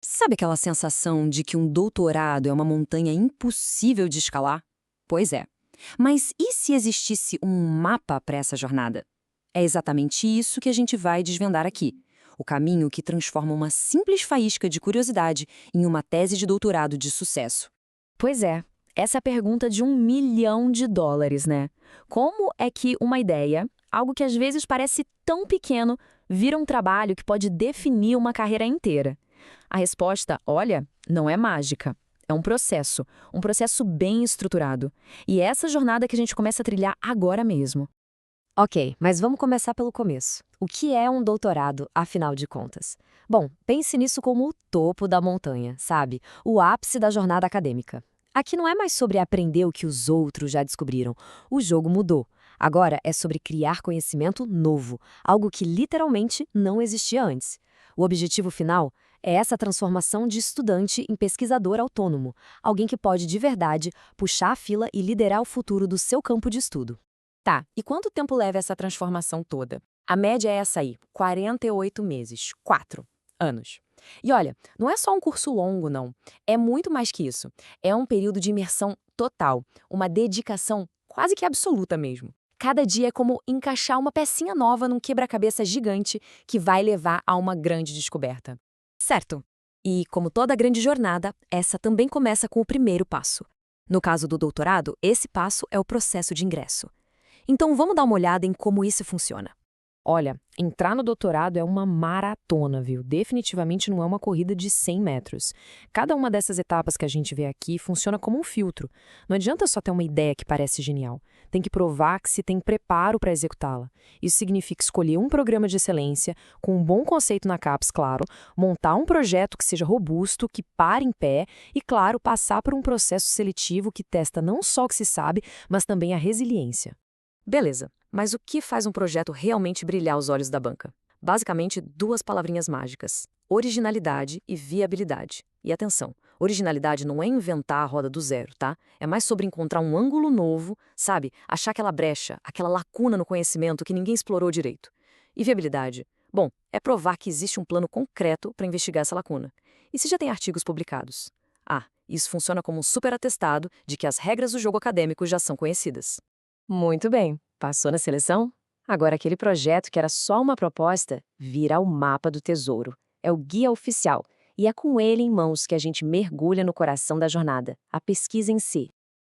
Sabe aquela sensação de que um doutorado é uma montanha impossível de escalar? Pois é. Mas e se existisse um mapa para essa jornada? É exatamente isso que a gente vai desvendar aqui. O caminho que transforma uma simples faísca de curiosidade em uma tese de doutorado de sucesso. Pois é, essa é a pergunta de US$ 1 milhão, né? Como é que uma ideia, algo que às vezes parece tão pequeno, vira um trabalho que pode definir uma carreira inteira? A resposta, olha, não é mágica. É um processo bem estruturado. E é essa jornada que a gente começa a trilhar agora mesmo. Ok, mas vamos começar pelo começo. O que é um doutorado, afinal de contas? Bom, pense nisso como o topo da montanha, sabe? O ápice da jornada acadêmica. Aqui não é mais sobre aprender o que os outros já descobriram. O jogo mudou. Agora é sobre criar conhecimento novo, algo que literalmente não existia antes. O objetivo final é essa transformação de estudante em pesquisador autônomo, alguém que pode de verdade puxar a fila e liderar o futuro do seu campo de estudo. Tá, e quanto tempo leva essa transformação toda? A média é essa aí, 48 meses, 4 anos. E olha, não é só um curso longo, não. É muito mais que isso. É um período de imersão total, uma dedicação quase que absoluta mesmo. Cada dia é como encaixar uma pecinha nova num quebra-cabeça gigante que vai levar a uma grande descoberta. Certo. E, como toda grande jornada, essa também começa com o primeiro passo. No caso do doutorado, esse passo é o processo de ingresso. Então vamos dar uma olhada em como isso funciona. Olha, entrar no doutorado é uma maratona, viu? Definitivamente não é uma corrida de 100 metros. Cada uma dessas etapas que a gente vê aqui funciona como um filtro. Não adianta só ter uma ideia que parece genial. Tem que provar que se tem preparo para executá-la. Isso significa escolher um programa de excelência, com um bom conceito na CAPES, claro, montar um projeto que seja robusto, que pare em pé e, claro, passar por um processo seletivo que testa não só o que se sabe, mas também a resiliência. Beleza, mas o que faz um projeto realmente brilhar aos olhos da banca? Basicamente, duas palavrinhas mágicas: originalidade e viabilidade. E atenção, originalidade não é inventar a roda do zero, tá? É mais sobre encontrar um ângulo novo, sabe? Achar aquela brecha, aquela lacuna no conhecimento que ninguém explorou direito. E viabilidade? Bom, é provar que existe um plano concreto para investigar essa lacuna. E se já tem artigos publicados? Ah, isso funciona como um super atestado de que as regras do jogo acadêmico já são conhecidas. Muito bem. Passou na seleção? Agora aquele projeto que era só uma proposta vira o mapa do tesouro. É o guia oficial. E é com ele em mãos que a gente mergulha no coração da jornada, a pesquisa em si.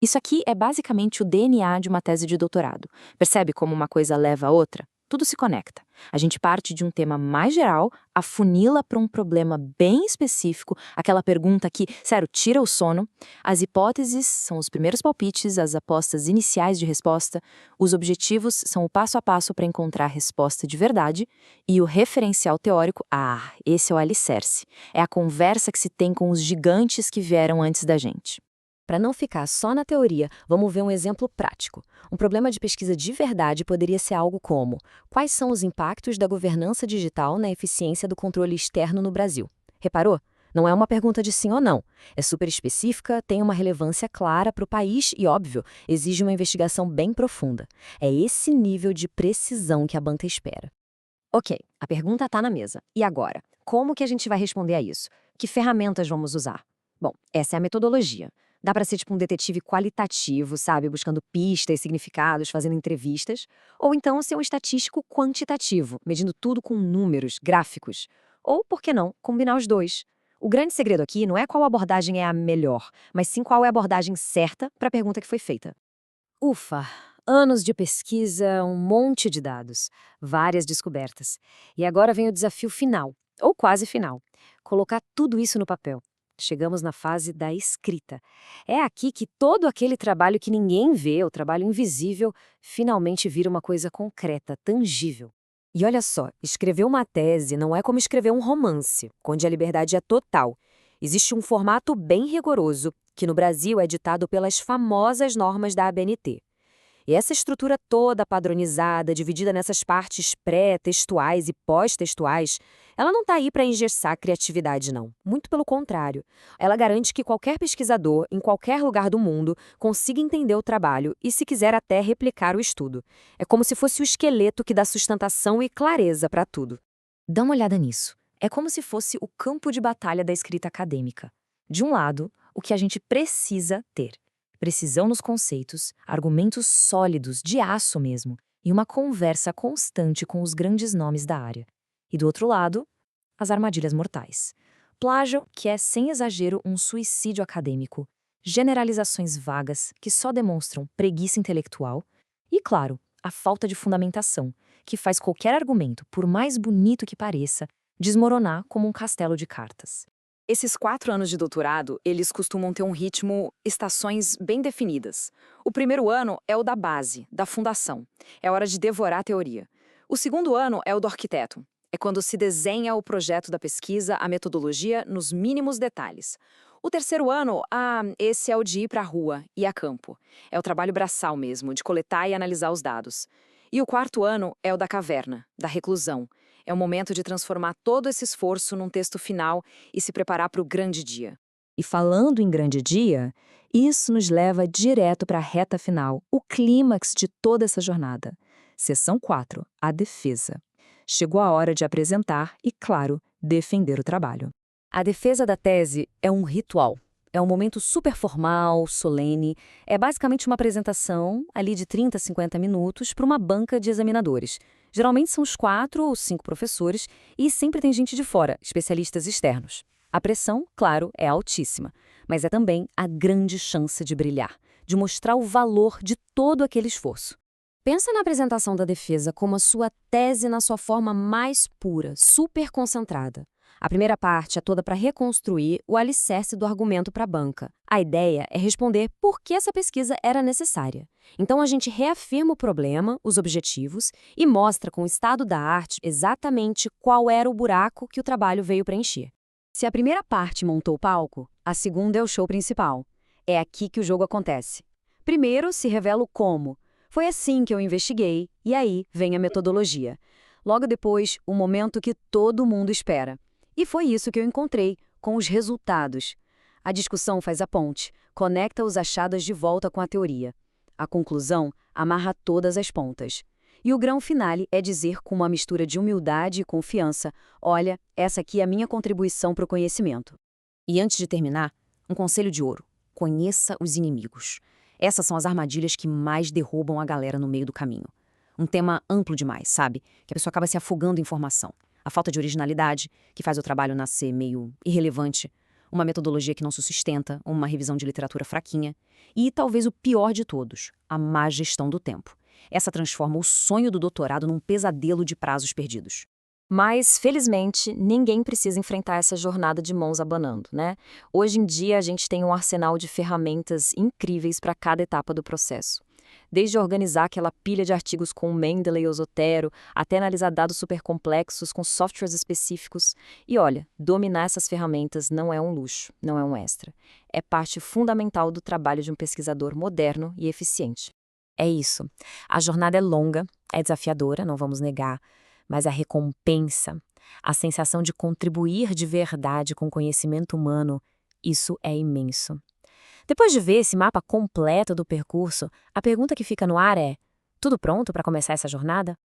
Isso aqui é basicamente o DNA de uma tese de doutorado. Percebe como uma coisa leva a outra? Tudo se conecta. A gente parte de um tema mais geral, afunila para um problema bem específico, aquela pergunta que, sério, tira o sono. As hipóteses são os primeiros palpites, as apostas iniciais de resposta, os objetivos são o passo a passo para encontrar a resposta de verdade, e o referencial teórico, esse é o alicerce. É a conversa que se tem com os gigantes que vieram antes da gente. Para não ficar só na teoria, vamos ver um exemplo prático. Um problema de pesquisa de verdade poderia ser algo como: quais são os impactos da governança digital na eficiência do controle externo no Brasil? Reparou? Não é uma pergunta de sim ou não. É super específica, tem uma relevância clara para o país e, óbvio, exige uma investigação bem profunda. É esse nível de precisão que a banca espera. Ok, a pergunta está na mesa. E agora? Como que a gente vai responder a isso? Que ferramentas vamos usar? Bom, essa é a metodologia. Dá para ser tipo um detetive qualitativo, sabe? Buscando pistas, significados, fazendo entrevistas. Ou então ser um estatístico quantitativo, medindo tudo com números, gráficos. Ou, por que não, combinar os dois. O grande segredo aqui não é qual abordagem é a melhor, mas sim qual é a abordagem certa para a pergunta que foi feita. Ufa! Anos de pesquisa, um monte de dados, várias descobertas. E agora vem o desafio final, ou quase final: colocar tudo isso no papel. Chegamos na fase da escrita. É aqui que todo aquele trabalho que ninguém vê, o trabalho invisível, finalmente vira uma coisa concreta, tangível. E olha só, escrever uma tese não é como escrever um romance, onde a liberdade é total. Existe um formato bem rigoroso, que no Brasil é ditado pelas famosas normas da ABNT. E essa estrutura toda padronizada, dividida nessas partes pré-textuais e pós-textuais, ela não está aí para engessar a criatividade, não. Muito pelo contrário. Ela garante que qualquer pesquisador, em qualquer lugar do mundo, consiga entender o trabalho e, se quiser, até replicar o estudo. É como se fosse o esqueleto que dá sustentação e clareza para tudo. Dá uma olhada nisso. É como se fosse o campo de batalha da escrita acadêmica. De um lado, o que a gente precisa ter: precisão nos conceitos, argumentos sólidos, de aço mesmo, e uma conversa constante com os grandes nomes da área. E do outro lado, as armadilhas mortais. Plágio, que é, sem exagero, um suicídio acadêmico. Generalizações vagas, que só demonstram preguiça intelectual. E, claro, a falta de fundamentação, que faz qualquer argumento, por mais bonito que pareça, desmoronar como um castelo de cartas. Esses 4 anos de doutorado, eles costumam ter um ritmo, estações bem definidas. O primeiro ano é o da base, da fundação. É hora de devorar a teoria. O segundo ano é o do arquiteto. É quando se desenha o projeto da pesquisa, a metodologia, nos mínimos detalhes. O terceiro ano, esse é o de ir para a rua e a campo. É o trabalho braçal mesmo, de coletar e analisar os dados. E o quarto ano é o da caverna, da reclusão. É o momento de transformar todo esse esforço num texto final e se preparar para o grande dia. E falando em grande dia, isso nos leva direto para a reta final, o clímax de toda essa jornada. Seção 4, a defesa. Chegou a hora de apresentar e, claro, defender o trabalho. A defesa da tese é um ritual. É um momento super formal, solene. É basicamente uma apresentação, ali de 30 a 50 minutos, para uma banca de examinadores. Geralmente são os 4 ou 5 professores e sempre tem gente de fora, especialistas externos. A pressão, claro, é altíssima, mas é também a grande chance de brilhar, de mostrar o valor de todo aquele esforço. Pensa na apresentação da defesa como a sua tese na sua forma mais pura, super concentrada. A primeira parte é toda para reconstruir o alicerce do argumento para a banca. A ideia é responder por que essa pesquisa era necessária. Então a gente reafirma o problema, os objetivos e mostra com o estado da arte exatamente qual era o buraco que o trabalho veio preencher. Se a primeira parte montou o palco, a segunda é o show principal. É aqui que o jogo acontece. Primeiro se revela o como. Foi assim que eu investiguei, e aí vem a metodologia. Logo depois, o momento que todo mundo espera. E foi isso que eu encontrei, com os resultados. A discussão faz a ponte, conecta os achados de volta com a teoria. A conclusão amarra todas as pontas. E o grão finale é dizer com uma mistura de humildade e confiança: olha, essa aqui é a minha contribuição para o conhecimento. E antes de terminar, um conselho de ouro: conheça os inimigos. Essas são as armadilhas que mais derrubam a galera no meio do caminho. Um tema amplo demais, sabe? Que a pessoa acaba se afogando em informação. A falta de originalidade, que faz o trabalho nascer meio irrelevante. Uma metodologia que não se sustenta, uma revisão de literatura fraquinha. E talvez o pior de todos, a má gestão do tempo. Essa transforma o sonho do doutorado num pesadelo de prazos perdidos. Mas, felizmente, ninguém precisa enfrentar essa jornada de mãos abanando, né? Hoje em dia, a gente tem um arsenal de ferramentas incríveis para cada etapa do processo. Desde organizar aquela pilha de artigos com Mendeley ou Zotero, até analisar dados supercomplexos com softwares específicos. E olha, dominar essas ferramentas não é um luxo, não é um extra. É parte fundamental do trabalho de um pesquisador moderno e eficiente. É isso. A jornada é longa, é desafiadora, não vamos negar, mas a recompensa, a sensação de contribuir de verdade com o conhecimento humano, isso é imenso. Depois de ver esse mapa completo do percurso, a pergunta que fica no ar é: tudo pronto para começar essa jornada?